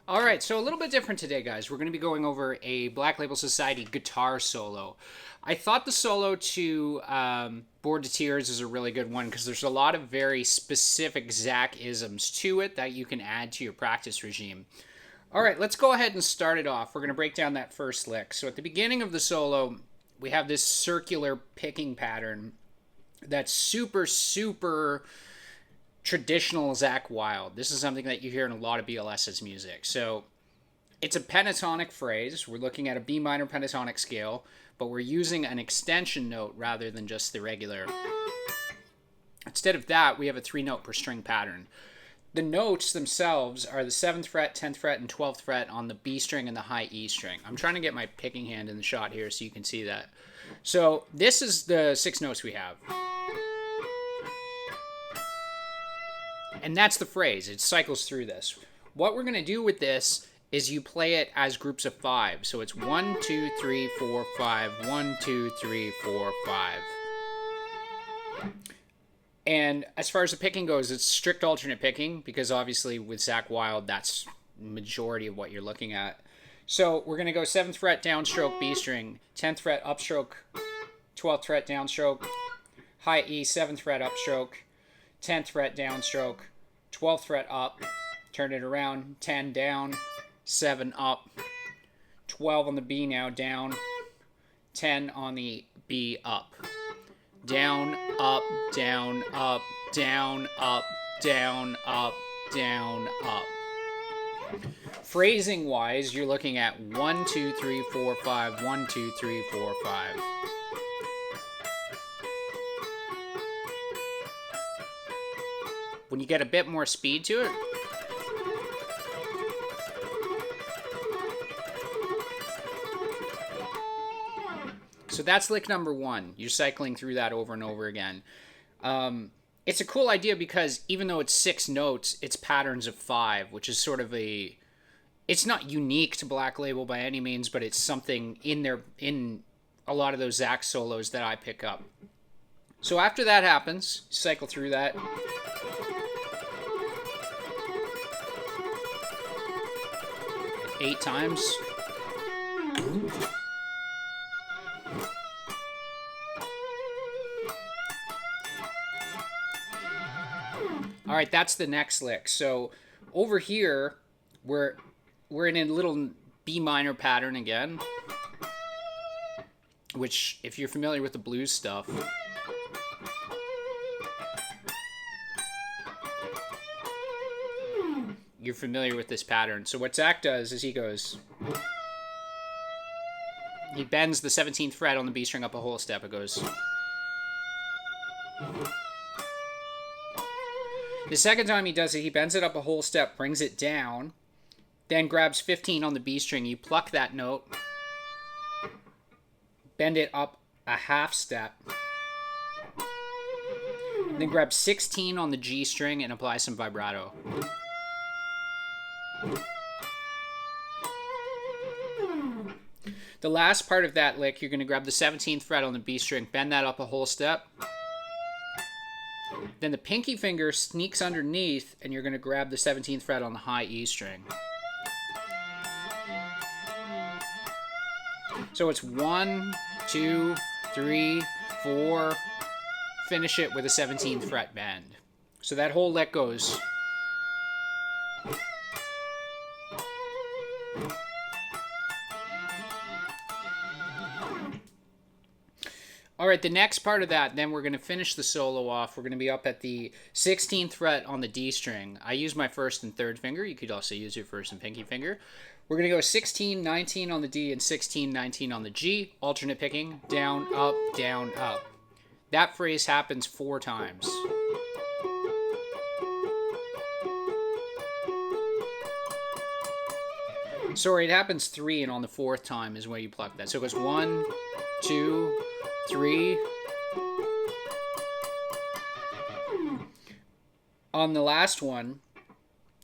All right, so a little bit different today, guys. We're going to be going over a Black Label Society guitar solo. I thought the solo to Bored to Tears is a really good one because there's a lot of very specific Zach-isms to it that you can add to your practice regime. All right, let's go ahead and start it off. We're going to break down that first lick. So at the beginning of the solo, we have this circular picking pattern that's super, super traditional Zakk Wylde. This is something that you hear in a lot of BLS's music. So it's a pentatonic phrase. We're looking at a B minor pentatonic scale, but we're using an extension note rather than just the regular. Instead of that, we have a 3-note per string pattern. The notes themselves are the 7th fret, 10th fret, and 12th fret on the B string and the high E string. I'm trying to get my picking hand in the shot here so you can see that. So this is the 6 notes we have. And that's the phrase. It cycles through this. What we're going to do with this is you play it as groups of 5. So it's 1, 2, 3, 4, 5, 1, 2, 3, 4, 5. And as far as the picking goes, it's strict alternate picking because obviously with Zakk Wylde, that's the majority of what you're looking at. So we're going to go 7th fret downstroke B string, 10th fret upstroke, 12th fret downstroke, high E 7th fret upstroke, 10th fret downstroke, 12th fret up, turn it around, 10 down, 7 up, 12 on the B now down, 10 on the B up. Down, up, down, up, down, up, down, up, down, up. Phrasing wise, you're looking at 1, 2, 3, 4, 5, 1, 2, 3, 4, 5. When you get a bit more speed to it, so that's lick number 1. You're cycling through that over and over again. It's a cool idea because even though it's 6 notes, it's patterns of 5, which is sort of a... It's not unique to Black Label by any means, but it's something in a lot of those Zakk solos that I pick up. So after that happens, cycle through that. Eight times. All right, that's the next lick. So over here, we're in a little B minor pattern again, which if you're familiar with the blues stuff, you're familiar with this pattern. So what Zakk does is he bends the 17th fret on the B string up a whole step. It goes. The second time he does it, he bends it up a whole step, brings it down, then grabs 15 on the B string. You pluck that note, bend it up a half step, then grab 16 on the G string and apply some vibrato. The last part of that lick, you're going to grab the 17th fret on the B string, bend that up a whole step. Then the pinky finger sneaks underneath, and you're going to grab the 17th fret on the high E string. So it's 1, 2, 3, 4. Finish it with a 17th fret bend. So that whole lick goes. All right, the next part of that, then we're going to finish the solo off. We're going to be up at the 16th fret on the D string. I use my first and third finger. You could also use your first and pinky finger. We're going to go 16, 19 on the D and 16, 19 on the G. Alternate picking, down, up, down, up. That phrase happens 4 times. Sorry, it happens 3, and on the 4th time is where you pluck that. So it goes 1, 2, 3. On the last one,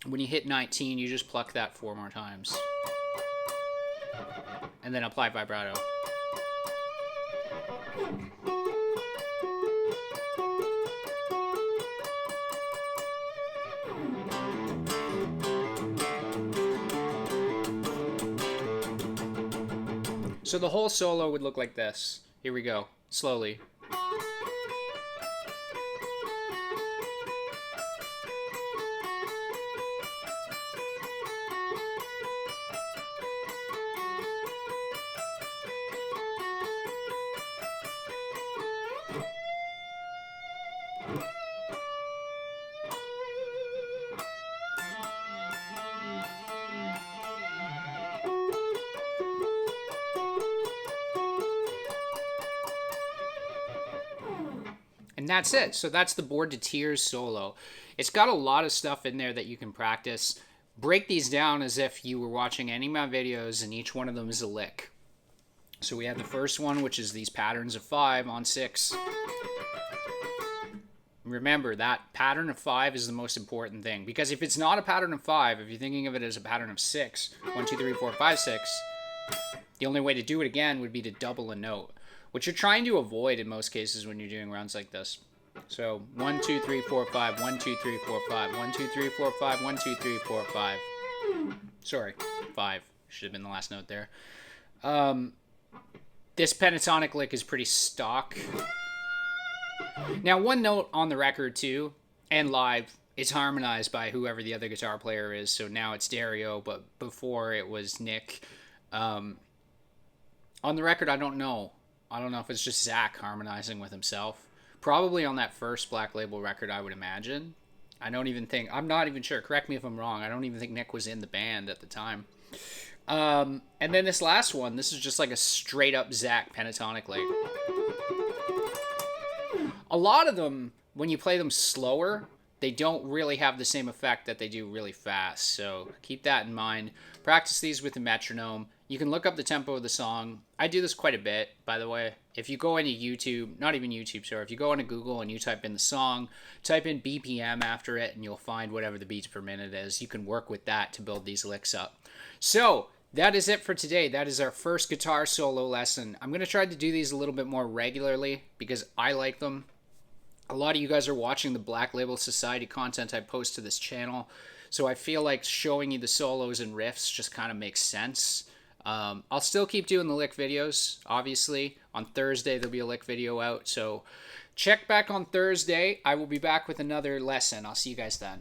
when you hit 19, you just pluck that 4 more times. And then apply vibrato. So the whole solo would look like this. Here we go, slowly. And that's it. So that's the Bored to Tears solo. It's got a lot of stuff in there that you can practice. Break these down as if you were watching any of my videos, and each one of them is a lick. So we have the first one, which is these patterns of 5 on 6. Remember, that pattern of 5 is the most important thing, because if it's not a pattern of 5, if you're thinking of it as a pattern of 6, 1, 2, 3, 4, 5, 6, the only way to do it again would be to double a note, which you're trying to avoid in most cases when you're doing rounds like this. So 1, 2, 3, 4, 5, 1, 2, 3, 4, 5, 1, 2, 3, 4, 5, 1, 2, 3, 4, 5. Sorry, 5. Should have been the last note there. This pentatonic lick is pretty stock. Now, one note on the record, too, and live, it's harmonized by whoever the other guitar player is. So now it's Dario, but before it was Nick. On the record, I don't know. I don't know if it's just Zach harmonizing with himself. Probably on that first Black Label record, I would imagine. I'm not even sure. Correct me if I'm wrong. I don't even think Nick was in the band at the time. And then this last one, this is just like a straight up Zach pentatonic lick. A lot of them, when you play them slower, they don't really have the same effect that they do really fast. So keep that in mind. Practice these with the metronome. You can look up the tempo of the song. I do this quite a bit, by the way. If you go into YouTube, not even YouTube, sorry, if you go into Google and you type in the song, type in BPM after it, and you'll find whatever the beats per minute is. You can work with that to build these licks up. So that is it for today. That is our first guitar solo lesson. I'm going to try to do these a little bit more regularly because I like them. A lot of you guys are watching the Black Label Society content I post to this channel, so I feel like showing you the solos and riffs just kind of makes sense. I'll still keep doing the lick videos, obviously. On Thursday, there'll be a lick video out, so check back on Thursday. I will be back with another lesson. I'll see you guys then.